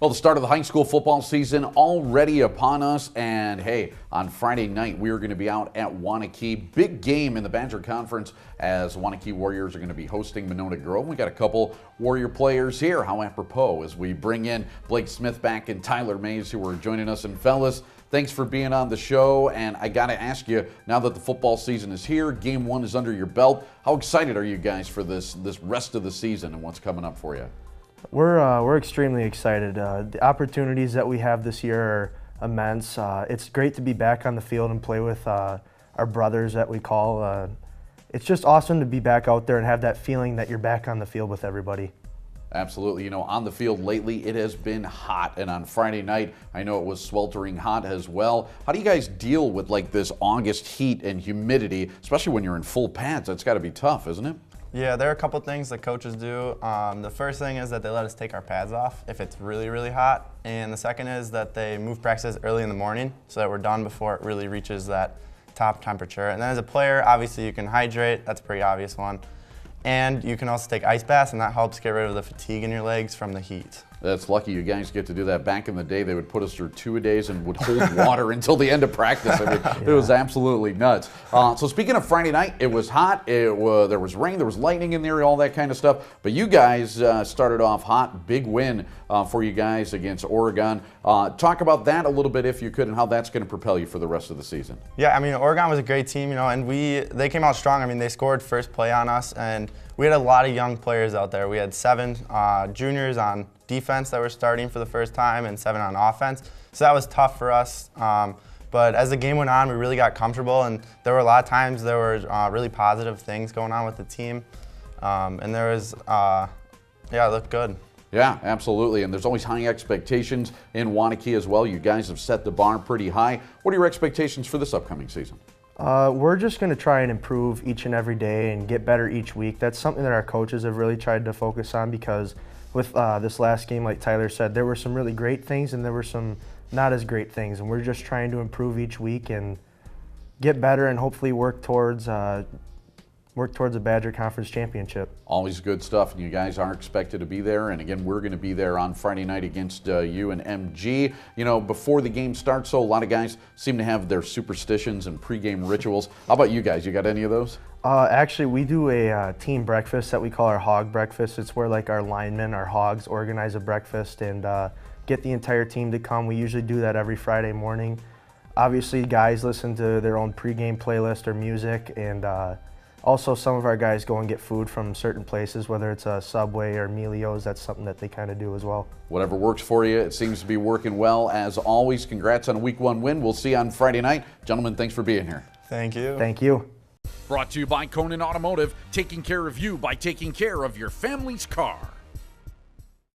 Well, the start of the high school football season already upon us, and hey, on Friday night we are going to be out at Waunakee. Big game in the Badger Conference as Waunakee Warriors are going to be hosting Monona Grove. We got a couple Warrior players here. How apropos as we bring in Blake Smithback and Tyler Mais, who are joining us. And fellas, thanks for being on the show. And I got to ask you, now that the football season is here, game one is under your belt, how excited are you guys for this rest of the season and what's coming up for you? We're extremely excited. The opportunities that we have this year are immense. It's great to be back on the field and play with our brothers that we call. It's just awesome to be back out there and have that feeling that you're back on the field with everybody. Absolutely. You know, on the field lately, it has been hot. And on Friday night, I know it was sweltering hot as well. How do you guys deal with like this August heat and humidity, especially when you're in full pads? That's got to be tough, isn't it? Yeah, there are a couple things that coaches do. The first thing is that they let us take our pads off if it's really, really hot. And the second is that they move practices early in the morning so that we're done before it really reaches that top temperature. And then as a player, obviously you can hydrate. That's a pretty obvious one. And you can also take ice baths, and that helps get rid of the fatigue in your legs from the heat. That's lucky you guys get to do that. Back in the day, they would put us through two-a-days and would hold water until the end of practice. I mean, It was absolutely nuts. So speaking of Friday night, it was hot. There was rain, there was lightning in there, all that kind of stuff. But you guys started off hot. Big win for you guys against Oregon. Talk about that a little bit if you could, and how that's going to propel you for the rest of the season. Yeah, I mean, Oregon was a great team, you know, and they came out strong. I mean, they scored first play on us, and we had a lot of young players out there. We had 7 juniors on defense that were starting for the first time and 7 on offense. So that was tough for us. But as the game went on, we really got comfortable, and there were a lot of times there were really positive things going on with the team. And there was, it looked good. Yeah, absolutely. And there's always high expectations in Waunakee as well. You guys have set the bar pretty high. What are your expectations for this upcoming season? We're just going to try and improve each and every day and get better each week. That's something that our coaches have really tried to focus on, because with this last game, like Tyler said, there were some really great things and there were some not as great things. And we're just trying to improve each week and get better and hopefully work towards a Badger Conference championship. Always good stuff, and you guys are expected to be there. And again, we're going to be there on Friday night against you and MG. You know, before the game starts, so a lot of guys seem to have their superstitions and pregame rituals. How about you guys? You got any of those? Actually, we do a team breakfast that we call our hog breakfast. It's where like our linemen, our hogs, organize a breakfast and get the entire team to come. We usually do that every Friday morning. Obviously, guys listen to their own pregame playlist or music, and also some of our guys go and get food from certain places, whether it's a Subway or Emilio's. That's something that they kind of do as well. Whatever works for you, it seems to be working well. As always, congrats on a Week 1 win. We'll see you on Friday night. Gentlemen, thanks for being here. Thank you. Thank you. Brought to you by Conan Automotive, taking care of you by taking care of your family's car.